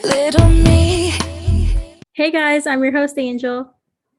Little me. Hey guys, I'm your host Angel,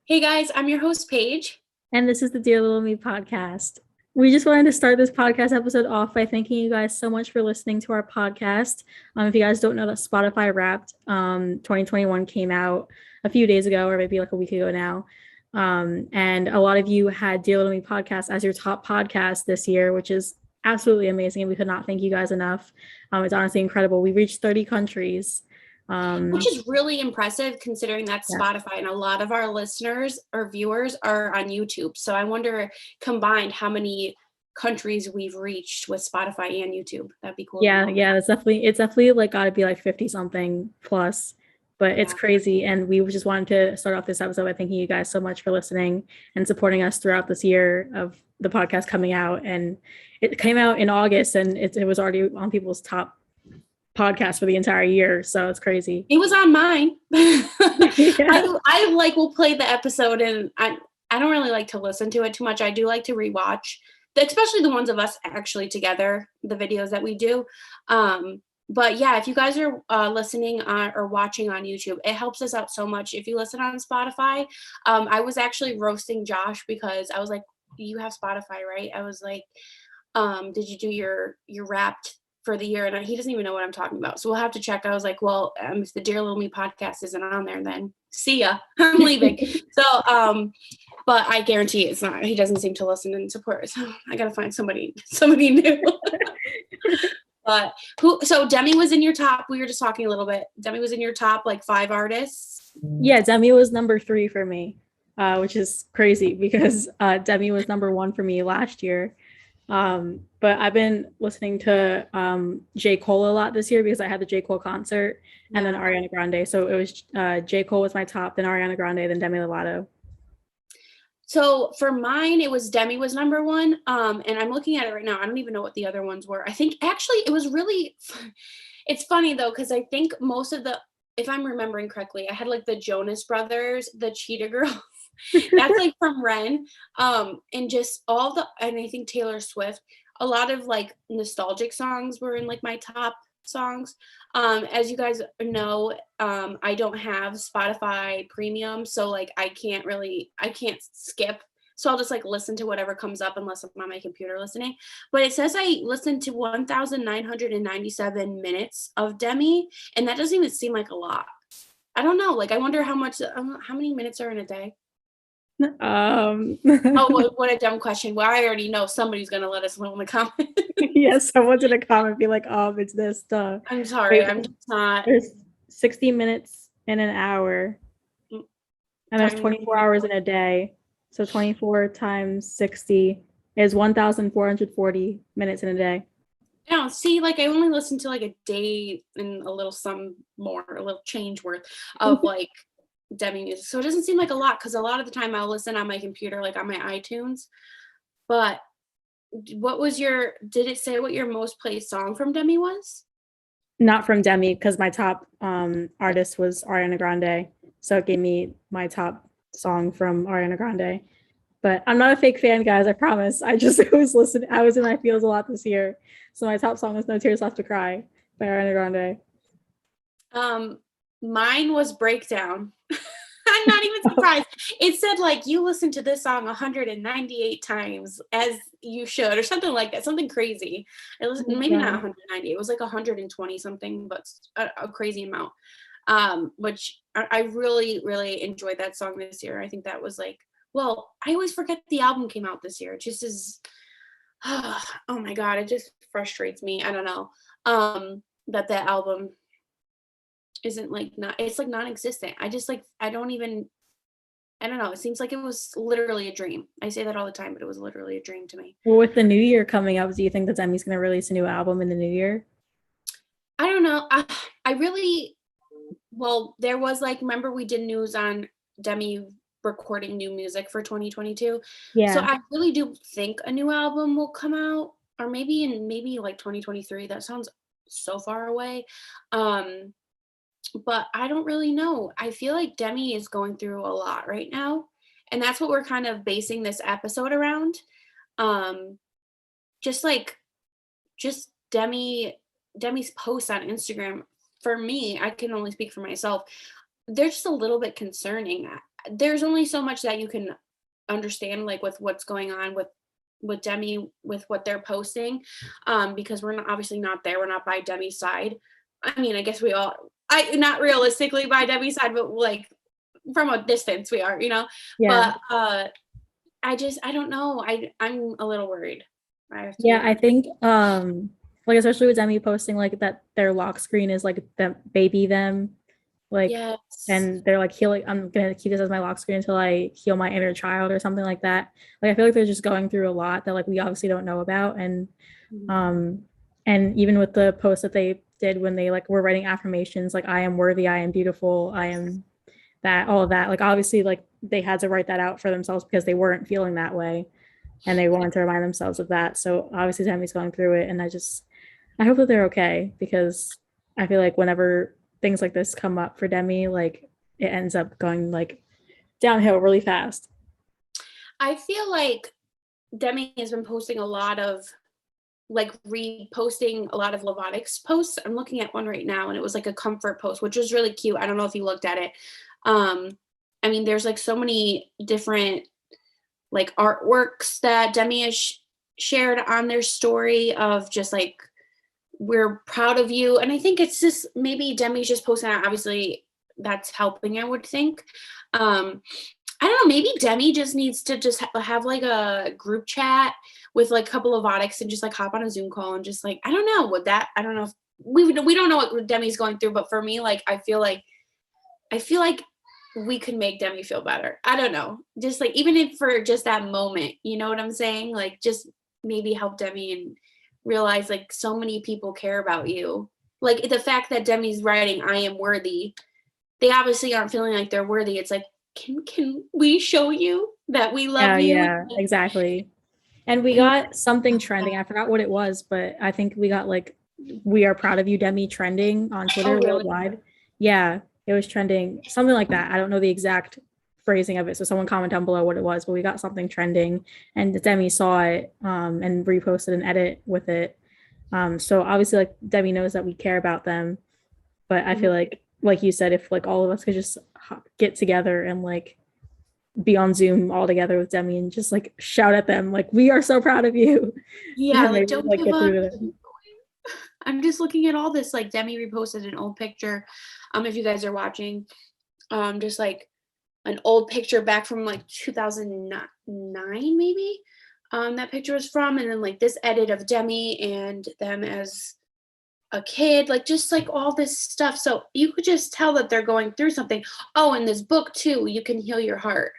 Hey guys, I'm your host Paige. and this is the Dear Little Me podcast. We just wanted to start this podcast episode off by thanking you guys so much for listening to our podcast. If you guys don't know that Spotify Wrapped 2021 came out a few days ago, or maybe like a week ago now. And a lot of you had Dear Little Me podcast as your top podcast this year, which is absolutely amazing. And we could not thank you guys enough. It's honestly incredible. We reached 30 countries. Which is really impressive considering that Yeah. Spotify and a lot of our listeners or viewers are on YouTube. So I wonder combined how many countries we've reached with Spotify and YouTube. That'd be cool. Yeah, it's definitely like gotta be like 50 something plus, but it's crazy. And we just wanted to start off this episode by thanking you guys so much for listening and supporting us throughout this year of the podcast coming out. And it came out in August and it was already on people's top podcast for the entire year. So it's crazy. It was on mine. Yeah. I like will play the episode and I don't really like to listen to it too much. I do like to rewatch, especially the ones of us actually together, the videos that we do. But yeah, if you guys are listening or watching on YouTube, it helps us out so much. If you listen on Spotify, I was actually roasting Josh because I was like, you have Spotify, right? I was like, did you do your Wrapped for the year? And he doesn't even know what I'm talking about. So we'll have to check. I was like, well, if the Dear Little Me podcast isn't on there, then see ya. I'm leaving. So, but I guarantee it's not. He doesn't seem to listen and support. So I got to find somebody new. But so Demi was in your top. We were just talking a little bit. Demi was in your top like 5 artists. Yeah, Demi was number 3 for me, which is crazy because Demi was number 1 for me last year. But I've been listening to J. Cole a lot this year because I had the J. Cole concert and then Ariana Grande. So it was J. Cole was my top, then Ariana Grande, then Demi Lovato. So for mine, it was Demi was number 1. And I'm looking at it right now. I don't even know what the other ones were. I think actually it was really, it's funny though, because I think most of the, if I'm remembering correctly, I had like the Jonas Brothers, the Cheetah Girls. That's like from Ren. And just and I think Taylor Swift, a lot of like nostalgic songs were in like my top songs. As you guys know, I don't have Spotify Premium, so like I can't skip. So I'll just like listen to whatever comes up unless I'm on my computer listening. But it says I listened to 1,997 minutes of Demi, and that doesn't even seem like a lot. I don't know. Like I wonder how many minutes are in a day. Oh, what a dumb question. Well, I already know somebody's gonna let us know in the comments. Yes, someone's in a comment be like, it's this stuff. I'm sorry, I'm just not. There's 60 minutes in an hour, and there's 24 hours in a day. So 24 times 60 is 1,440 minutes in a day. Yeah, see, like I only listen to like a day and a little change worth of like Demi music. So it doesn't seem like a lot because a lot of the time I'll listen on my computer, like on my iTunes. But did it say what your most played song from Demi was? Not from Demi because my top artist was Ariana Grande. So it gave me my top song from Ariana Grande. But I'm not a fake fan, guys, I promise. I just was listening. I was in my feels a lot this year. So my top song was No Tears Left to Cry by Ariana Grande. Mine was Breakdown. I'm not even surprised. It said like you listened to this song 198 times as you should, or something like that, something crazy. It was maybe not 190. It was like 120 something, but a crazy amount. Which I really, really enjoyed that song this year. I think that was like, well, I always forget the album came out this year. It just is, oh my God, it just frustrates me. I don't know that album isn't like it's like non-existent. I don't know. It seems like it was literally a dream. I say that all the time, but it was literally a dream to me. Well, with the new year coming up, do you think that Demi's going to release a new album in the new year? I don't know. There was like, remember we did news on Demi recording new music for 2022. Yeah. So I really do think a new album will come out, or maybe like 2023. That sounds so far away. But I don't really know. I feel like Demi is going through a lot right now. And that's what we're kind of basing this episode around. Just Demi's posts on Instagram for me, I can only speak for myself, they're just a little bit concerning. There's only so much that you can understand, like, with what's going on with Demi, with what they're posting, because we're not, obviously not there. We're not by Demi's side. I mean, I guess we all, I not realistically by Demi's side, but like from a distance we are, you know. Yeah. But I don't know. I'm a little worried. I have to be Yeah, I honest. think like especially with Demi posting like that their lock screen is like the baby them, like, Yes. and they're like healing, I'm gonna keep this as my lock screen until I heal my inner child or something like that. Like I feel like they're just going through a lot that like we obviously don't know about. Mhm. Um and even with the post that they did when they like were writing affirmations like I am worthy, I am beautiful, I am that, all of that, like obviously like they had to write that out for themselves because they weren't feeling that way and they wanted to remind themselves of that. So obviously Tammy's going through it, and I hope that they're okay because I feel like whenever things like this come up for Demi, like it ends up going like downhill really fast. I feel like Demi has been posting a lot of, like, reposting a lot of Lovatics posts. I'm looking at one right now and it was like a comfort post, which was really cute. I don't know if you looked at it. Um, I mean, there's like so many different like artworks that Demi has shared on their story of just like, we're proud of you. And I think it's just maybe Demi's just posting that. Obviously, that's helping, I would think. I don't know, maybe Demi just needs to just have like a group chat with like a couple of addicts and just like hop on a Zoom call and just like, I don't know, would that, I don't know if we don't know what Demi's going through, but for me, like I feel like we could make Demi feel better. I don't know. Just like even if for just that moment, you know what I'm saying? Like just maybe help Demi and realize like so many people care about you. Like the fact that Demi's writing I am worthy, they obviously aren't feeling like they're worthy. It's like, can we show you that we Yeah, love you? yeah, exactly. And we Can got something trending. I forgot what it was, but I think we got like "We are proud of you, Demi" trending on oh Twitter really? worldwide. Yeah, it was trending, something like that. I don't know the exact phrasing of it, so someone comment down below what it was. But we got something trending, and Demi saw it and reposted an edit with it. So obviously, like Demi knows that we care about them, but I Mhm. feel like you said, if like all of us could just get together and like be on Zoom all together with Demi and just like shout at them like we are so proud of you, Yeah, then like maybe don't like give get up. through it. I'm just looking at all this. Like Demi reposted an old picture. If you guys are watching, just like an old picture back from like 2009 maybe. That picture was from, and then like this edit of Demi and them as a kid, like just like all this stuff. So you could just tell that they're going through something. Oh, and this book too, You Can Heal Your Heart.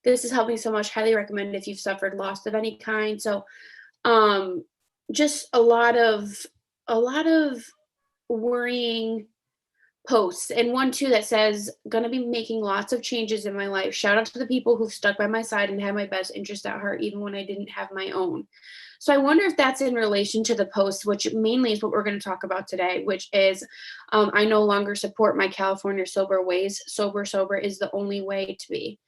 This has helped me so much. Highly recommend if you've suffered loss of any kind. So um just a lot of worrying posts, and one too that says gonna be making lots of changes in my life. Shout out to the people who've stuck by my side and had my best interest at heart even when I didn't have my own. So I wonder if that's in relation to the post, which mainly is what we're going to talk about today, which is I no longer support my California sober ways. Sober is the only way to be.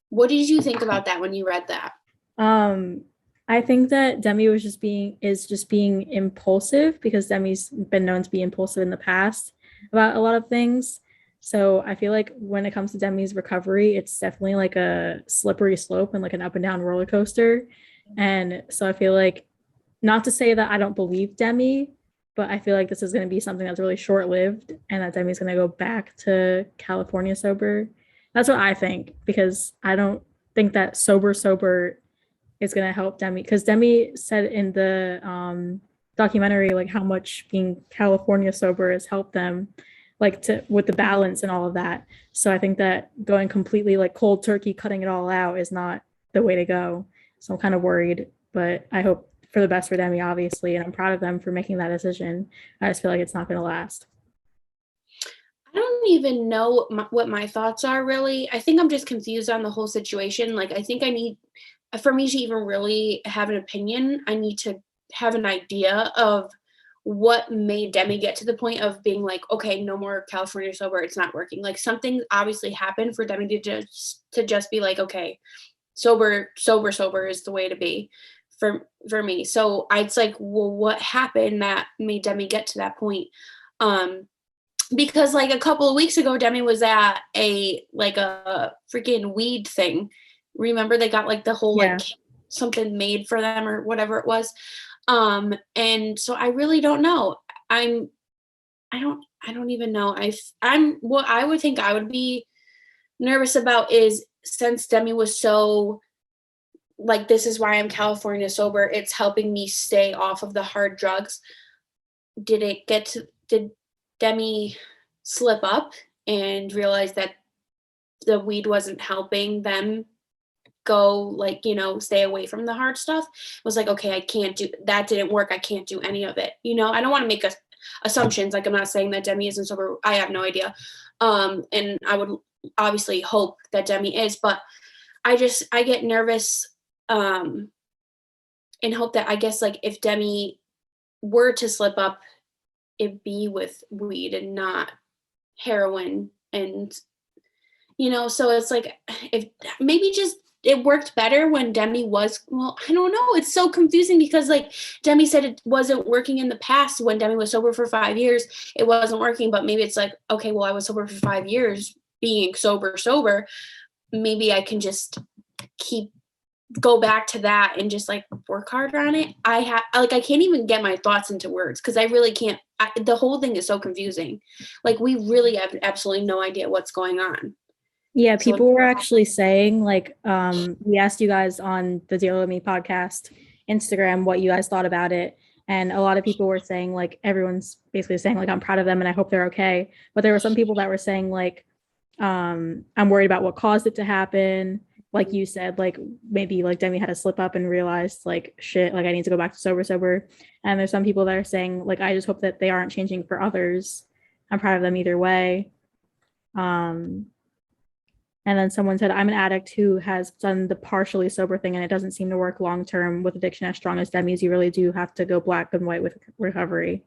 What did you think about that when you read that? um I think that Demi is just being impulsive because Demi's been known to be impulsive in the past about a lot of things. So I feel like when it comes to Demi's recovery, it's definitely like a slippery slope and like an up and down roller coaster. And so I feel like, not to say that I don't believe Demi, but I feel like this is going to be something that's really short lived and that Demi's going to go back to California sober. That's what I think, because I don't think that sober is going to help Demi, because Demi said in the documentary like how much being California sober has helped them, like to with the balance and all of that. So I think that going completely like cold turkey, cutting it all out is not the way to go. So I'm kind of worried, but I hope for the best for Demi, obviously, and I'm proud of them for making that decision. I just feel like it's not going to last. I don't even know what my thoughts are really. I think I'm just confused on the whole situation. Like, I think I need, for me to even really have an opinion, I need to have an idea of what made Demi get to the point of being like, okay, no more California sober. It's not working. Like something obviously happened for Demi to just be like, okay, sober is the way to be for me. So it's like, well, what happened that made Demi get to that point? Um, because like a couple of weeks ago, Demi was at a freaking weed thing. Remember they got like the whole Yeah. like something made for them or whatever it was. And so I really don't know. I don't even know. I'm what I would think I would be nervous about is since Demi was so like this is why I'm California sober, it's helping me stay off of the hard drugs. Did Demi slip up and realize that the weed wasn't helping them go like, stay away from the hard stuff? Was like, okay, I can't do that, didn't work, I can't do any of it. I don't want to make assumptions. Like I'm not saying that Demi isn't sober. I have no idea. And I would obviously hope that Demi is, but I get nervous and hope that I guess like if Demi were to slip up, it be with weed and not heroin. And so it's like if maybe just it worked better when Demi was, well, I don't know. It's so confusing because like Demi said it wasn't working in the past when Demi was sober for 5 years. It wasn't working, but maybe it's like, okay, well, I was sober for 5 years being sober. Maybe I can just go back to that and just like work harder on it. I can't even get my thoughts into words because I really can't. The whole thing is so confusing. Like we really have absolutely no idea what's going on. Yeah, people were actually saying like we asked you guys on the Deal With Me podcast Instagram what you guys thought about it, and a lot of people were saying like everyone's basically saying like I'm proud of them and I hope they're okay, but there were some people that were saying like I'm worried about what caused it to happen. Like you said, like maybe like Demi had a slip up and realized like shit, like I need to go back to sober. And there's some people that are saying like I just hope that they aren't changing for others. I'm proud of them either way. And then someone said, I'm an addict who has done the partially sober thing and it doesn't seem to work long term with addiction as strong as Demi's. You really do have to go black and white with recovery.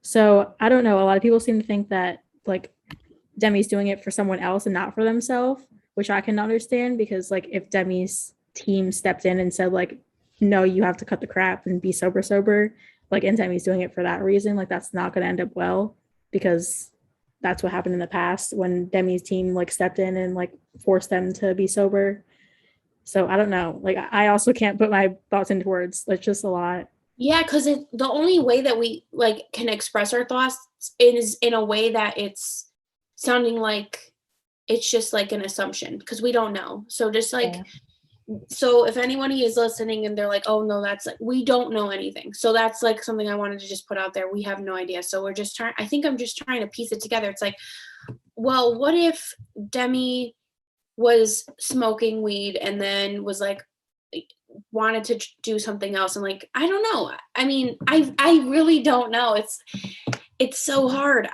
So I don't know. A lot of people seem to think that like Demi's doing it for someone else and not for themselves, which I can understand because like if Demi's team stepped in and said like, no, you have to cut the crap and be sober, like and Demi's doing it for that reason, like that's not going to end up well because that's what happened in the past when Demi's team like stepped in and like forced them to be sober. So I don't know. Like I also can't put my thoughts into words. It's just a lot. Yeah, because the only way that we like can express our thoughts is in a way that it's sounding like it's just like an assumption because we don't know. So just like So if anybody is listening and they're like, oh no, that's like we don't know anything. So that's like something I wanted to just put out there. We have no idea. So we're just trying, I think I'm just trying to piece it together. It's like, well, what if Demi was smoking weed and then was like wanted to do something else and like I don't know. I mean, I really don't know. It's so hard.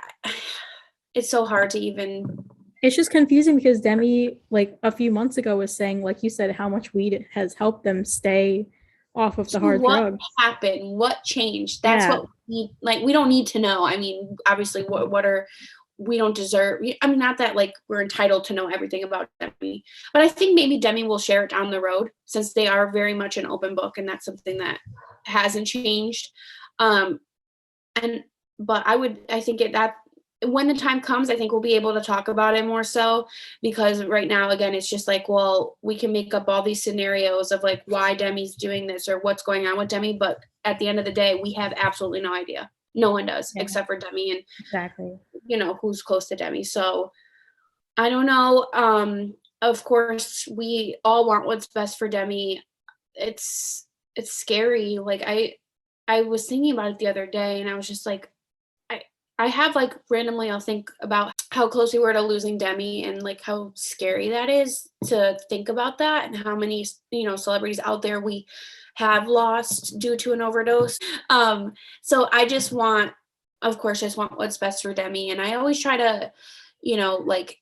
It's so hard to even. It's just confusing because Demi, like a few months ago, was saying, like you said, how much weed has helped them stay off of the hard drugs. What happened? What changed? That's what we like. We don't need to know. I mean, obviously, what are we don't deserve. I mean, not that like we're entitled to know everything about Demi, but I think maybe Demi will share it down the road since they are very much an open book, and that's something that hasn't changed. But I think that when the time comes, I think we'll be able to talk about it more so because right now, again, it's just like, well, we can make up all these scenarios of like why Demi's doing this or what's going on with Demi. But at the end of the day, we have absolutely no idea. No one does except for Demi and exactly, who's close to Demi. So I don't know. Of course, we all want what's best for Demi. It's scary. Like I was thinking about it the other day and I was just like, I have like randomly I'll think about how close we were to losing Demi and like how scary that is to think about that and how many celebrities out there we have lost due to an overdose. So I just want, of course, just want what's best for Demi, and I always try to, like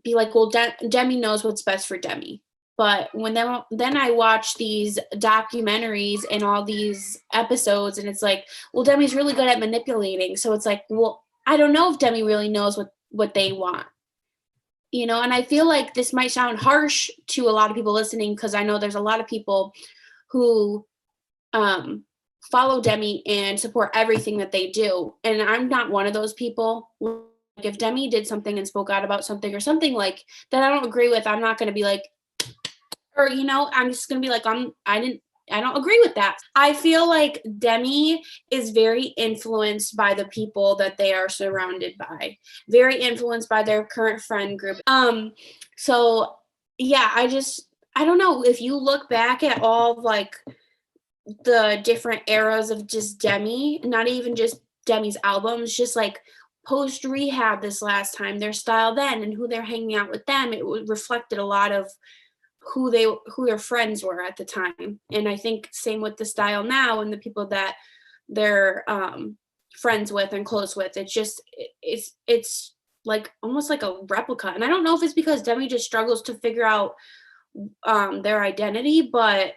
be like, well, Demi knows what's best for Demi. But when then I watch these documentaries and all these episodes, and it's like, well, Demi's really good at manipulating. So it's like, well, I don't know if Demi really knows what they want, And I feel like this might sound harsh to a lot of people listening because I know there's a lot of people who follow Demi and support everything that they do. And I'm not one of those people. Like if Demi did something and spoke out about something or something like that I don't agree with, I'm not going to be like, or I'm just going to be like, I don't agree with that. I feel like Demi is very influenced by the people that they are surrounded by, very influenced by their current friend group. So yeah, I don't know, if you look back at all like the different eras of just Demi, not even just Demi's albums, just like post rehab this last time, their style then and who they're hanging out with them, it reflected a lot of who their friends were at the time. And I think same with the style now and the people that they're friends with and close with. It's like almost like a replica. And I don't know if it's because Demi just struggles to figure out their identity, but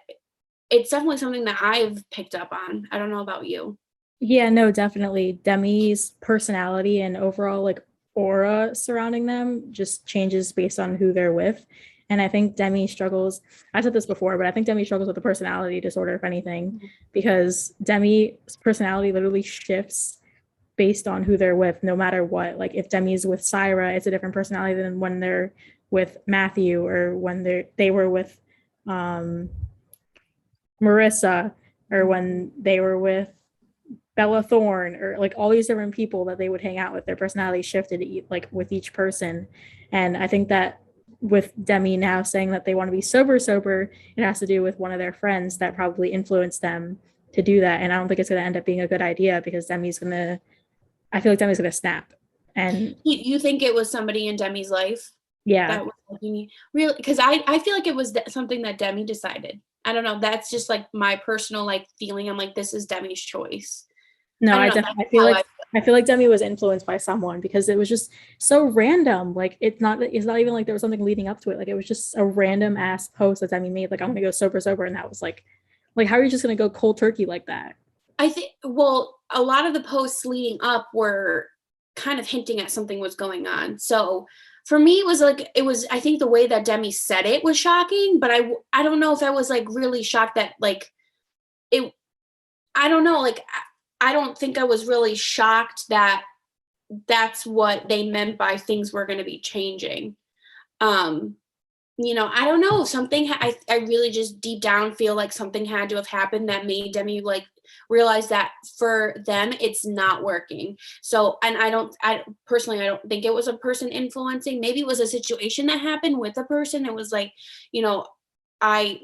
it's definitely something that I've picked up on. I don't know about you. Yeah, no, definitely. Demi's personality and overall like aura surrounding them just changes based on who they're with. And I think Demi struggles, I said this before, but I think Demi struggles with a personality disorder, if anything, because Demi's personality literally shifts based on who they're with, no matter what. Like if Demi's with Syra, it's a different personality than when they're with Matthew or when they were with Marissa or when they were with Bella Thorne or like all these different people that they would hang out with. Their personality shifted like with each person. And I think that with Demi now saying that they want to be sober, it has to do with one of their friends that probably influenced them to do that. And I don't think it's going to end up being a good idea because I feel like Demi's going to snap. And you think it was somebody in Demi's life? Yeah. That was really, because I feel like it was something that Demi decided. I don't know. That's just like my personal like feeling. I'm like, this is Demi's choice. No, I feel like Demi was influenced by someone because it was just so random. Like it's not even like there was something leading up to it. Like it was just a random ass post that Demi made. Like I'm gonna go sober, and that was like how are you just gonna go cold turkey like that? I think a lot of the posts leading up were kind of hinting at something was going on. So for me, I think the way that Demi said it was shocking, but I don't know if I was like really shocked that like it. I don't know, like. I don't think I was really shocked that that's what they meant by things were going to be changing. I don't know, I really just deep down feel like something had to have happened that made Demi like realize that for them, it's not working. So, and I personally don't think it was a person influencing. Maybe it was a situation that happened with a person. It was like, I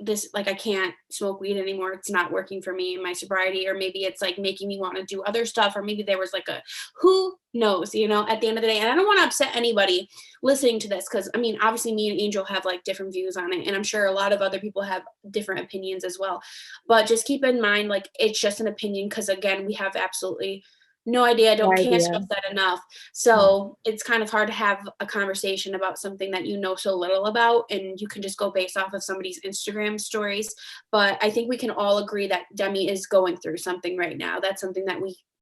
can't smoke weed anymore. It's not working for me in my sobriety, or maybe it's like making me want to do other stuff, or maybe there was like who knows, at the end of the day. And I don't want to upset anybody listening to this, because I mean, obviously me and Angel have like different views on it, and I'm sure a lot of other people have different opinions as well. But just keep in mind, like, it's just an opinion, because again, we have absolutely no idea, can't stress that enough. So it's kind of hard to have a conversation about something that you know so little about, and you can just go based off of somebody's Instagram stories. But I think we can all agree that Demi is going through something right now. That's something that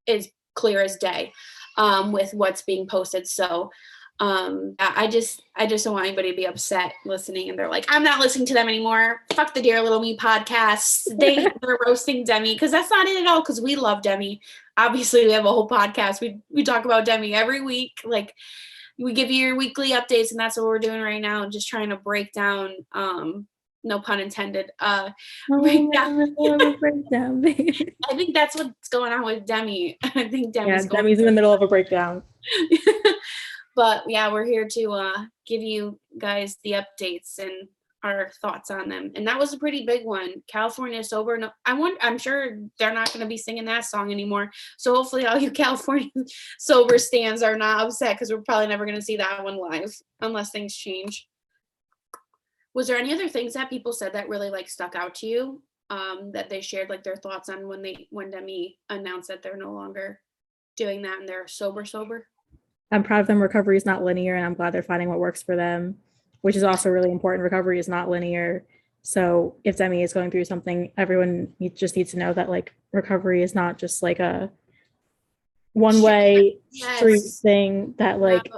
is clear as day with what's being posted. So I just don't want anybody to be upset listening and they're like, I'm not listening to them anymore. Fuck the Dear Little Me podcast. They're roasting Demi, because that's not it at all, because we love Demi. Obviously, we have a whole podcast. We talk about Demi every week. Like, we give you your weekly updates, and that's what we're doing right now. Just trying to break down, no pun intended, breakdown. I think that's what's going on with Demi. I think Demi's in the middle of a breakdown. But yeah, we're here to give you guys the updates and our thoughts on them. And that was a pretty big one. California Sober. No, I'm sure they're not going to be singing that song anymore. So hopefully all you California Sober stands are not upset, because we're probably never going to see that one live unless things change. Was there any other things that people said that really like stuck out to you, that they shared like their thoughts on when Demi announced that they're no longer doing that and they're sober? I'm proud of them. Recovery is not linear, and I'm glad they're finding what works for them, which is also really important. Recovery is not linear. So if Demi is going through something, everyone just needs to know that like recovery is not just like a one-way street thing that like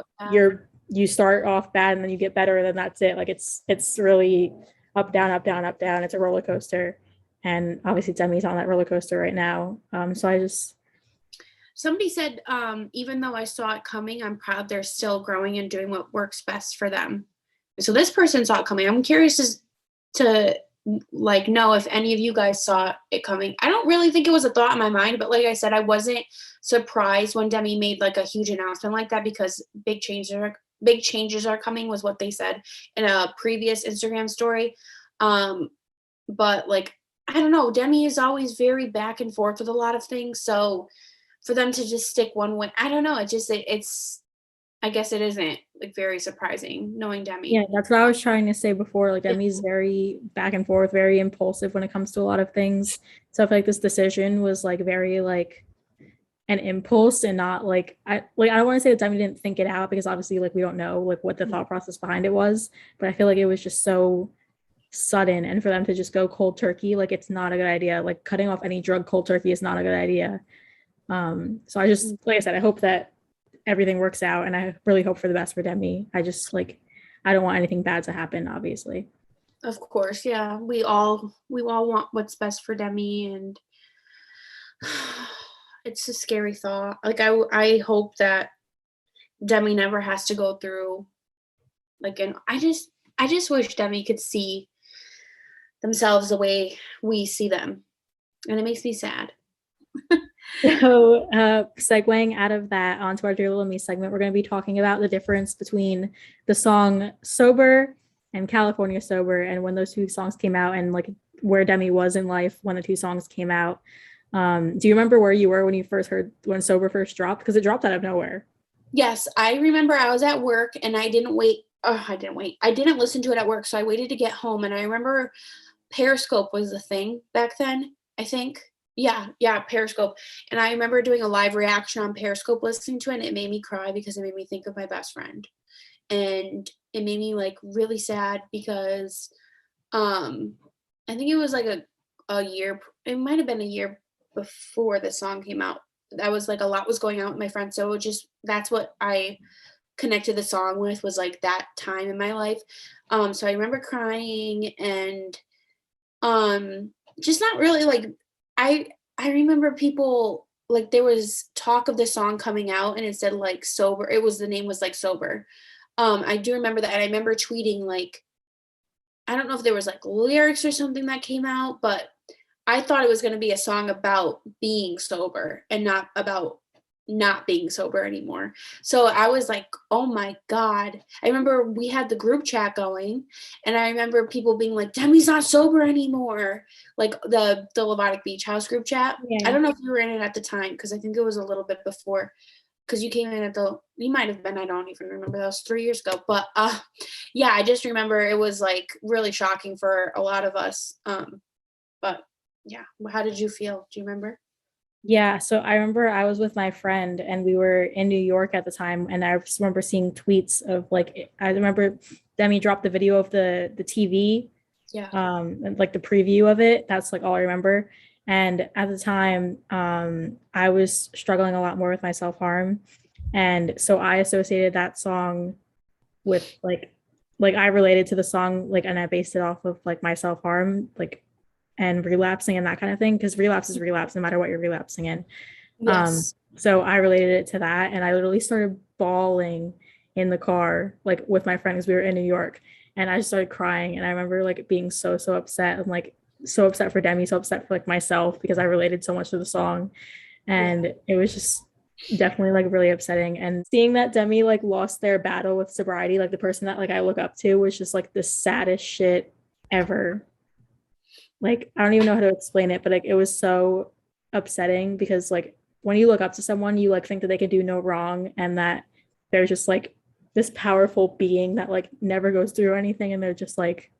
you start off bad and then you get better and then that's it. Like it's really up, down, up, down, up, down. It's a roller coaster. and obviously Demi's on that roller coaster right now. So I just Somebody said, even though I saw it coming, I'm proud they're still growing and doing what works best for them. So this person saw it coming. I'm curious to like know if any of you guys saw it coming. I don't really think it was a thought in my mind, but like I said, I wasn't surprised when Demi made like a huge announcement like that, because big changes are coming, was what they said in a previous Instagram story. But like, I don't know, Demi is always very back and forth with a lot of things, so for them to just stick one way, I don't know, it's I guess it isn't like very surprising knowing yeah, Demi. that's what I was trying to say before. Like Demi's very back and forth, very impulsive when it comes to a lot of things. So I feel like this decision was like very like an impulse and not like I don't want to say that Demi didn't think it out, because obviously like we don't know like what the thought process behind it was, but I feel like it was just so sudden, and for them to just go cold turkey, like it's not a good idea. Like cutting off any drug cold turkey is not a good idea. So I just, like I said, I hope that everything works out, and I really hope for the best for Demi. I just like I don't want anything bad to happen, obviously. Of course, yeah. We all want what's best for Demi, and it's a scary thought. Like I hope that Demi never has to go through like, and I just wish Demi could see themselves the way we see them. And it makes me sad. So, segueing out of that onto our Dear Little Me segment, we're going to be talking about the difference between the song Sober and California Sober, and when those two songs came out, and like where Demi was in life when the two songs came out. Do you remember where you were when you first heard when Sober first dropped? Because it dropped out of nowhere. Yes, I remember I was at work and I didn't wait. Oh, I didn't wait. I didn't listen to it at work, so I waited to get home. And I remember Periscope was the thing back then, I think. Yeah, Periscope. And I remember doing a live reaction on Periscope listening to it, and it made me cry because it made me think of my best friend. And it made me like really sad because I think it was like a year, it might have been a year before the song came out. That was like a lot was going on with my friends. So it just that's what I connected the song with, was like that time in my life. So I remember crying and just not really like I remember people like there was talk of the song coming out and it said like sober. It was the name was like Sober. I do remember that, and I remember tweeting like I don't know if there was like lyrics or something that came out, but I thought it was going to be a song about being sober and not about not being sober anymore. So I was like, oh my God. I remember we had the group chat going, and I remember people being like, Demi's not sober anymore. Like the Lovato Beach House group chat. I Yeah. don't know if you were in it at the time, because I think it was a little bit before, because you came in at you might have been, I don't even remember, that was 3 years ago, but yeah, I just remember it was like really shocking for a lot of us. But yeah, how did you feel? Do you remember? Yeah, so I remember I was with my friend and we were in New York at the time, and I just remember seeing tweets of like I remember Demi dropped the video of the TV, Yeah. and like the preview of it. That's like all I remember. And at the time, I was struggling a lot more with my self-harm, and so I associated that song with like I related to the song, like, and I based it off of like my self-harm, like, and relapsing and that kind of thing, because relapse is relapse no matter what you're relapsing in. Yes. So I related it to that, and I literally started bawling in the car, like with my friends. We were in New York, and I just started crying. And I remember like being so upset, and like so upset for Demi, so upset for like myself, because I related so much to the song, Yeah. and it was just definitely like really upsetting. And seeing that Demi like lost their battle with sobriety, like the person that like I look up to, was just like the saddest shit ever. Like I don't even know how to explain it, but like it was so upsetting, because like when you look up to someone, you like think that they can do no wrong, and that they're just like this powerful being that like never goes through anything, and they're just like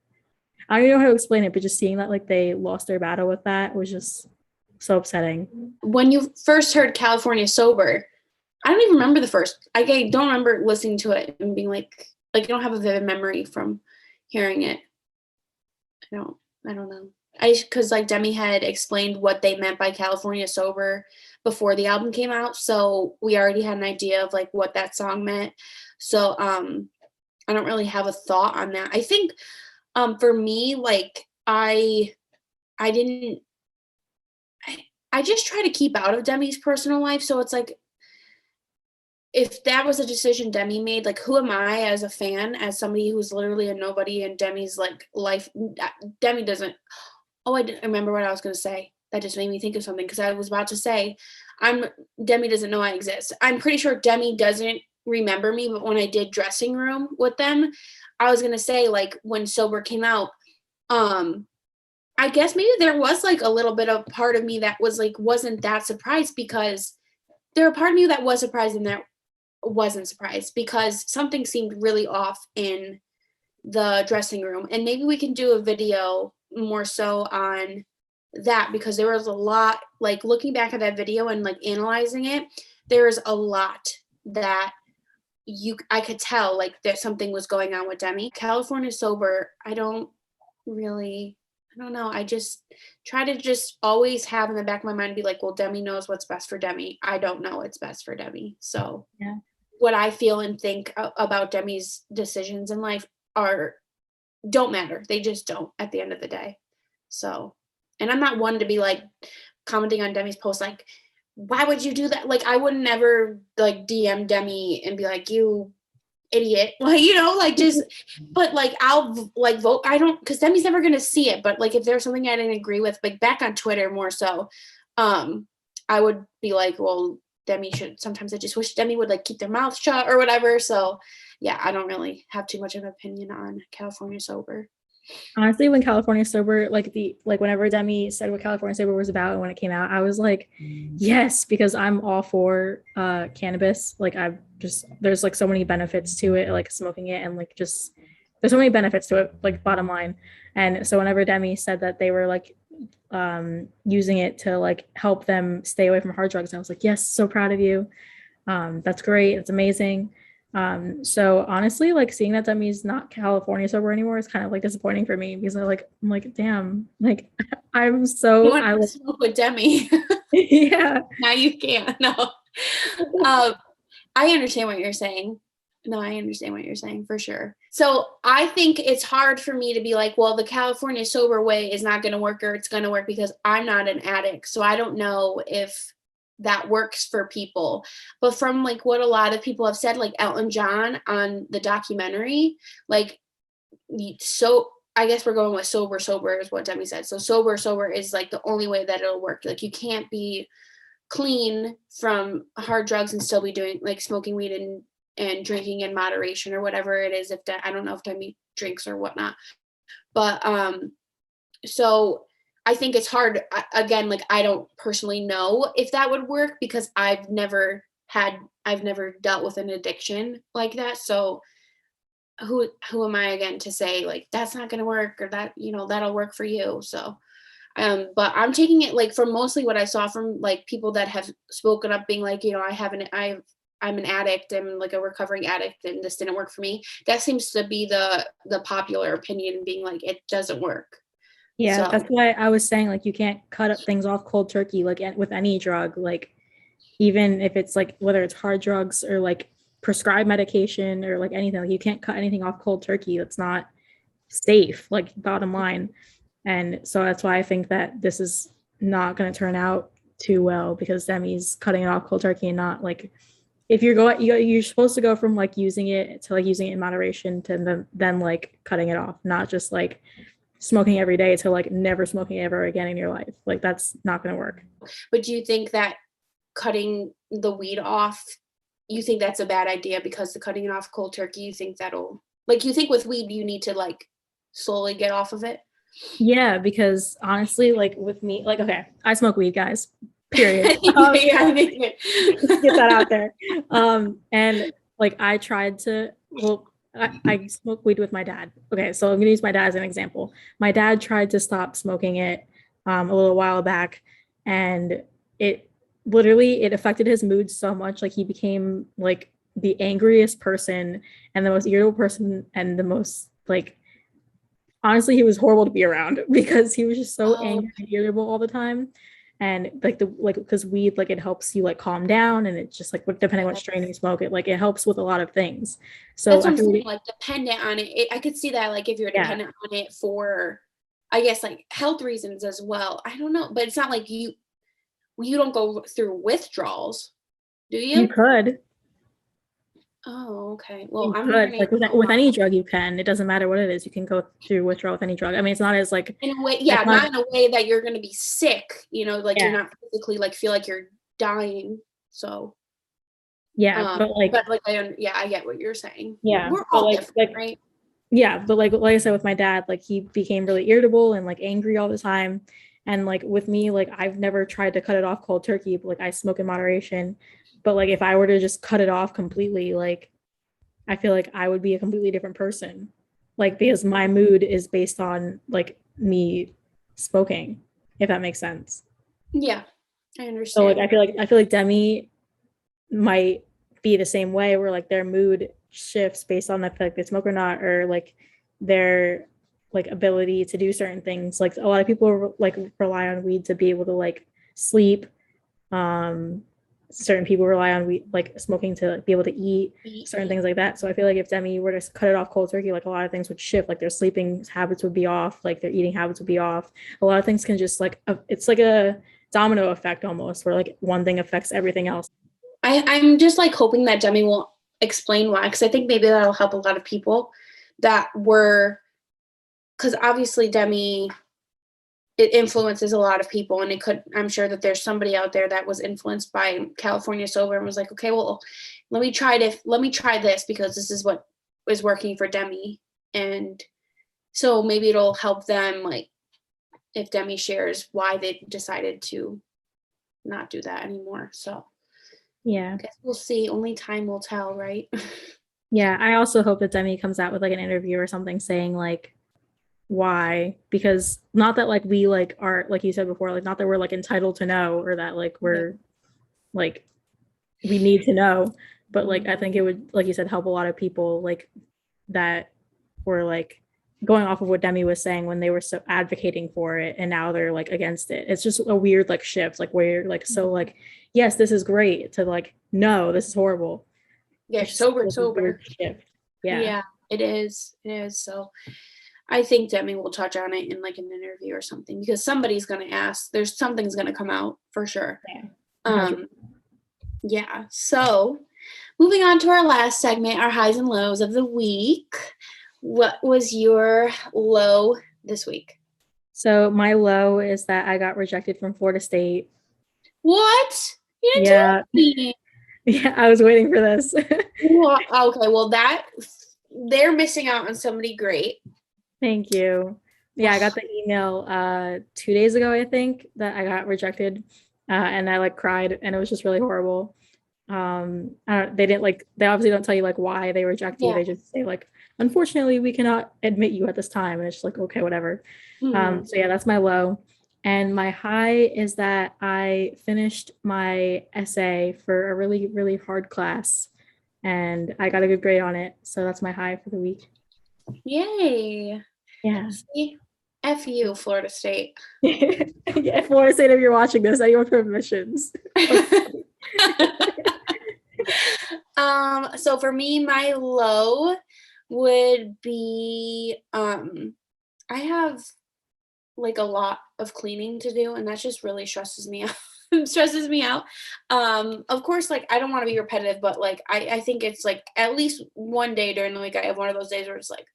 I don't even know how to explain it, but just seeing that like they lost their battle with that was just so upsetting. When you first heard California Sober, I don't even remember the first. I don't remember listening to it and being like I don't have a vivid memory from hearing it. I don't. I don't know. Because like Demi had explained what they meant by California Sober before the album came out, so we already had an idea of like what that song meant. So I don't really have a thought on that. I think for me, like I didn't I just try to keep out of Demi's personal life, so it's like, if that was a decision Demi made, like, who am I as a fan, as somebody who's literally a nobody in Demi's, like, life. Demi doesn't. Oh, I remember what I was gonna say. That just made me think of something, because I was about to say, I'm Demi doesn't know I exist. I'm pretty sure Demi doesn't remember me, but when I did dressing room with them, I was gonna say, like, when Sober came out, um, I guess maybe there was, like, a little bit of part of me that was, like, wasn't that surprised, because there a part of me that was surprised and that wasn't surprised, because something seemed really off in the dressing room. And maybe we can do a video more so on that, because there was a lot, like, looking back at that video and, like, analyzing it, there's a lot that I could tell, like, that something was going on with Demi. California Sober, I don't know. I just try to just always have in the back of my mind, be like, well, Demi knows what's best for Demi. I don't know what's best for Demi. So Yeah. what I feel and think about Demi's decisions in life are don't matter. They just don't at the end of the day. So, and I'm not one to be like commenting on Demi's post, like, why would you do that? Like, I would never like DM Demi and be like, you idiot. Like, like, just, but like, I'll like vote. I don't, because Demi's never going to see it. But like, if there's something I didn't agree with, like back on Twitter more so, I would be like, well, Demi should, sometimes I just wish Demi would like keep their mouth shut or whatever. So yeah, I don't really have too much of an opinion on California Sober. Honestly, when California Sober, whenever Demi said what California Sober was about and when it came out, I was like, yes, because I'm all for cannabis. Like, there's like so many benefits to it, like smoking it, and like just there's so many benefits to it, like bottom line. And so whenever Demi said that they were like using it to like help them stay away from hard drugs, I was like, yes, so proud of you. That's great. It's amazing. So honestly, like seeing that Demi's not California Sober anymore is kind of like disappointing for me, because I'm like, damn, like I'm You so want to smoke with Demi? yeah. Now you can't. No. I understand what you're saying. No, I understand what you're saying for sure. So I think it's hard for me to be like, well, the California Sober way is not going to work, or it's going to work, because I'm not an addict. So I don't know if that works for people. But from like what a lot of people have said, like Elton John on the documentary, like, so I guess we're going with sober is what Demi said. So sober is like the only way that it'll work. Like, you can't be clean from hard drugs and still be doing like smoking weed and drinking in moderation or whatever it is. If that, I don't know if Demi drinks or whatnot, but so I think it's hard. Again, like, I don't personally know if that would work, because I've never dealt with an addiction like that. So who am I again to say like that's not going to work, or that, that'll work for you. So but I'm taking it like from mostly what I saw from like people that have spoken up, being like, I'm an addict, I'm like a recovering addict, and this didn't work for me. That seems to be the popular opinion, being like, it doesn't work. Yeah, So that's why I was saying like you can't cut up things off cold turkey, like with any drug, like even if it's like whether it's hard drugs or like prescribed medication or like anything, like you can't cut anything off cold turkey. That's not safe, like bottom line. And so that's why I think that this is not going to turn out too well, because Demi's cutting it off cold turkey, and not like, if you're supposed to go from like using it to like using it in moderation to then like cutting it off, not just like smoking every day to like never smoking ever again in your life. Like, that's not going to work. but do you think that cutting the weed off, you think that's a bad idea, because the cutting it off cold turkey, you think that'll, like, you think with weed you need to like slowly get off of it? Yeah, because honestly, like with me, like, okay, I smoke weed, guys, period. Yeah, Just get that out there. And like I tried to, well, I smoke weed with my dad. Okay, so I'm gonna use my dad as an example. My dad tried to stop smoking it a little while back, and it it affected his mood so much. Like, he became like the angriest person and the most irritable person, and the most like, honestly, he was horrible to be around because he was just so angry and irritable all the time. And like because weed, like, it helps you like calm down, and it's just like, depending on what strain you smoke, it helps with a lot of things. So That's what I I'm feel saying, like dependent on it. I could see that, like, if you're yeah, dependent on it for I guess like health reasons as well. I don't know, but it's not like you don't go through withdrawals, do You you? could. Oh, okay. Well, You I'm could. learning Like with any drug, you can. It doesn't matter what it is. You can go through withdrawal with any drug. I mean, it's not as like in a way, it's yeah, not. not in a way that you're going to be sick, like you're Yeah. not physically like feel like you're dying. So, Yeah, but but like I get what you're saying. yeah, We're but all different, right? yeah, but like I said with my dad, like he became really irritable and like angry all the time. And like with me, like I've never tried to cut it off cold turkey, but like I smoke in moderation. But like if I were to just cut it off completely, like I feel like I would be a completely different person. Like because my mood is based on like me smoking, if that makes sense. Yeah, I So like understand. I feel like Demi might be the same way where like their mood shifts based on if like they smoke or not, or like their like ability to do certain things. Like a lot of people like rely on weed to be able to like sleep. Certain people rely on weed like smoking to like, be able to eat certain things like that. So I feel like if Demi were to cut it off cold turkey, like a lot of things would shift. Like their sleeping habits would be off, like their eating habits would be off. A lot of things can just like it's like a domino effect almost, where like one thing affects everything else. I'm just like hoping that Demi will explain why, because I think maybe that'll help a lot of people that were, because obviously Demi, it influences a lot of people, and I'm sure that there's somebody out there that was influenced by California Sober and was like, okay, well, let me try this because this is what is working for Demi. And so maybe it'll help them, like if Demi shares why they decided to not do that anymore. So Yeah. I guess we'll see. Only time will tell, right? Yeah, I also hope that Demi comes out with like an interview or something saying like why, because not that like we like are like you said before, like not that we're like entitled to know or that like we're like we need to know, but like I think it would, like you said, help a lot of people like that were like going off of what Demi was saying when they were so advocating for it and now they're like against it. It's just a weird like shift, like where you're like so like yes, this is great to like no, this is horrible. Yeah, It's just like sober. shift. Yeah, it is. So I think Demi will touch on it in like an interview or something, because somebody's gonna ask. There's something's gonna come out for sure. yeah. Yeah. So moving on to our last segment, our highs and lows of the week. What was your low this week? So my low is that I got rejected from Florida State. What? You didn't Yeah. tell me. Yeah, I was waiting for this. Well, okay, well they're missing out on somebody great. Thank you. Yeah, I got the email 2 days ago, I think, that I got rejected. And I like cried and it was just really horrible. They obviously don't tell you like why they reject you. They just say like, unfortunately, we cannot admit you at this time. And it's just like, okay, whatever. So yeah, that's my low. And my high is that I finished my essay for a really, really hard class and I got a good grade on it. So that's my high for the week. Yay. Yeah. See? F you, Florida State. Yeah, Florida State, if you're watching this, I want permissions. So for me, my low would be I have like a lot of cleaning to do, and that just really stresses me out. Stresses me out. Of course, like I don't want to be repetitive, but like I think it's like at least one day during the week I have one of those days where it's like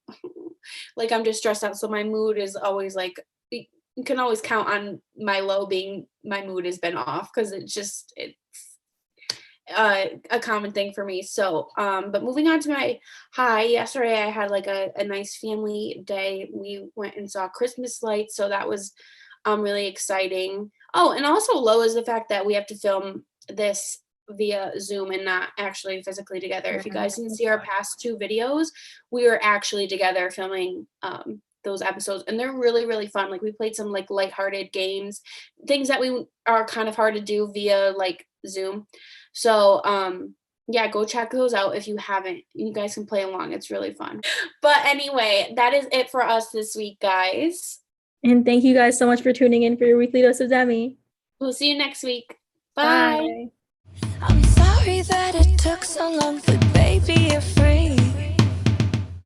like I'm just stressed out. So my mood is always like, you can always count on my low being my mood has been off, because it's a common thing for me. So but moving on to my high, yesterday I had like a nice family day. We went and saw Christmas lights, so that was really exciting. Oh, and also low is the fact that we have to film this via Zoom and not actually physically together. If you guys didn't see our past 2 videos, we were actually together filming those episodes, and they're really, really fun. Like we played some like lighthearted games, things that we are kind of hard to do via like Zoom. So yeah, go check those out if you haven't. You guys can play along. It's really fun. But anyway, that is it for us this week, guys. And thank you guys so much for tuning in for your weekly dose of Demi. We'll see you next week. Bye. I'm sorry that it took so long, but baby, you're free.